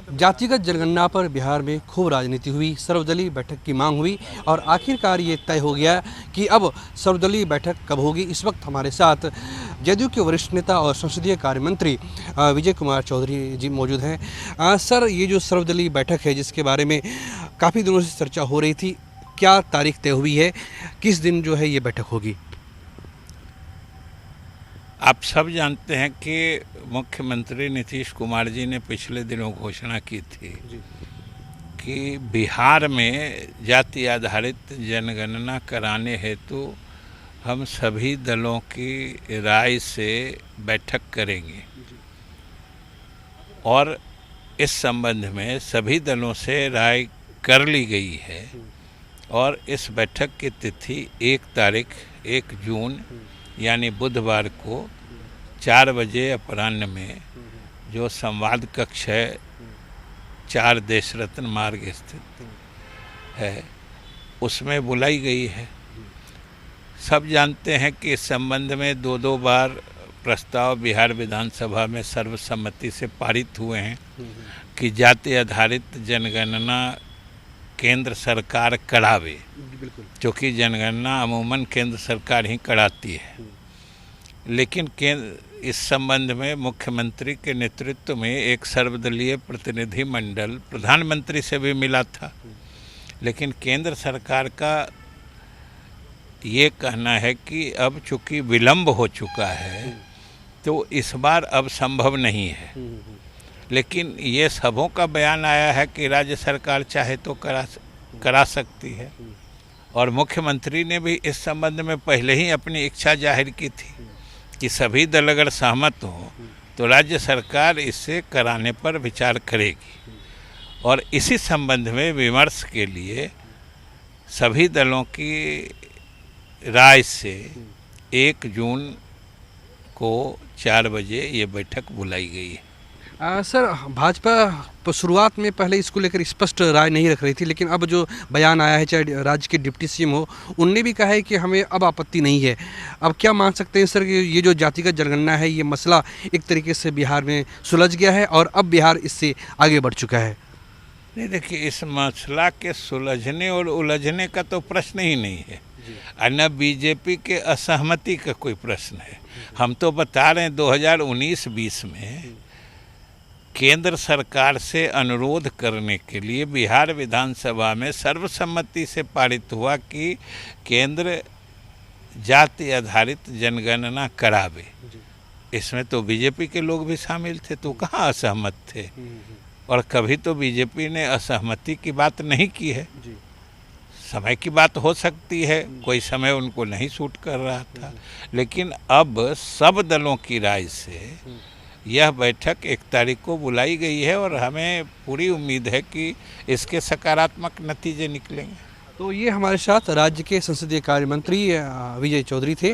जातिगत जनगणना पर बिहार में खूब राजनीति हुई, सर्वदलीय बैठक की मांग हुई और आखिरकार ये तय हो गया कि अब सर्वदलीय बैठक कब होगी। इस वक्त हमारे साथ जदयू के वरिष्ठ नेता और संसदीय कार्य मंत्री विजय कुमार चौधरी जी मौजूद हैं। सर, ये जो सर्वदलीय बैठक है जिसके बारे में काफ़ी दिनों से चर्चा हो रही थी, क्या तारीख तय हुई है, किस दिन जो है ये बैठक होगी? आप सब जानते हैं कि मुख्यमंत्री नीतीश कुमार जी ने पिछले दिनों घोषणा की थी कि बिहार में जाति आधारित जनगणना कराने हेतु हम सभी दलों की राय से बैठक करेंगे और इस संबंध में सभी दलों से राय कर ली गई है और इस बैठक की तिथि 1 जून यानी बुधवार को 4 बजे अपराह्न में जो संवाद कक्ष है 4 देश रत्न मार्ग स्थित है उसमें बुलाई गई है। सब जानते हैं कि इस संबंध में 2 बार प्रस्ताव बिहार विधानसभा में सर्वसम्मति से पारित हुए हैं कि जाति आधारित जनगणना केंद्र सरकार करावे, क्योंकि जनगणना अमूमन केंद्र सरकार ही कराती है। लेकिन इस संबंध में मुख्यमंत्री के नेतृत्व में एक सर्वदलीय प्रतिनिधि मंडल प्रधानमंत्री से भी मिला था, लेकिन केंद्र सरकार का ये कहना है कि अब चूंकि विलंब हो चुका है तो इस बार अब संभव नहीं है। लेकिन ये सबों का बयान आया है कि राज्य सरकार चाहे तो करा सकती है और मुख्यमंत्री ने भी इस संबंध में पहले ही अपनी इच्छा जाहिर की थी कि सभी दल अगर सहमत हो तो राज्य सरकार इससे कराने पर विचार करेगी और इसी संबंध में विमर्श के लिए सभी दलों की राय से 1 जून को 4 बजे ये बैठक बुलाई गई है। सर, भाजपा शुरुआत में पहले इसको लेकर स्पष्ट राय नहीं रख रही थी, लेकिन अब जो बयान आया है, चाहे राज्य के डिप्टी सीएम हो, उनने भी कहा है कि हमें अब आपत्ति नहीं है। अब क्या मान सकते हैं सर कि ये जो जातिगत जनगणना है ये मसला एक तरीके से बिहार में सुलझ गया है और अब बिहार इससे आगे बढ़ चुका है? नहीं, देखिए, इस मसला के सुलझने और उलझने का तो प्रश्न ही नहीं है और न बीजेपी के असहमति का कोई प्रश्न है। हम तो बता रहे हैं 2019-20 में केंद्र सरकार से अनुरोध करने के लिए बिहार विधानसभा में सर्वसम्मति से पारित हुआ कि केंद्र जाति आधारित जनगणना करावे। इसमें तो बीजेपी के लोग भी शामिल थे, तो कहाँ असहमत थे? और कभी तो बीजेपी ने असहमति की बात नहीं की है। समय की बात हो सकती है, कोई समय उनको नहीं सूट कर रहा था, लेकिन अब सब दलों की राय से यह बैठक 1 तारीख को बुलाई गई है और हमें पूरी उम्मीद है कि इसके सकारात्मक नतीजे निकलेंगे। तो ये हमारे साथ राज्य के संसदीय कार्य मंत्री विजय चौधरी थे।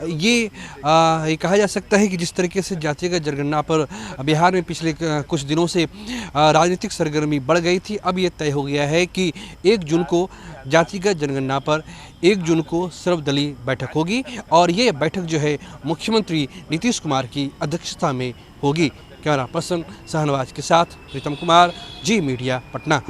ये कहा जा सकता है कि जिस तरीके से जातिगत जनगणना पर बिहार में पिछले कुछ दिनों से राजनीतिक सरगर्मी बढ़ गई थी, अब ये तय हो गया है कि 1 जून को जातिगत जनगणना पर 1 जून को सर्वदलीय बैठक होगी और ये बैठक जो है मुख्यमंत्री नीतीश कुमार की अध्यक्षता में होगी। कैमरा पर्सन शाहनवाज के साथ प्रीतम कुमार, जी मीडिया, पटना।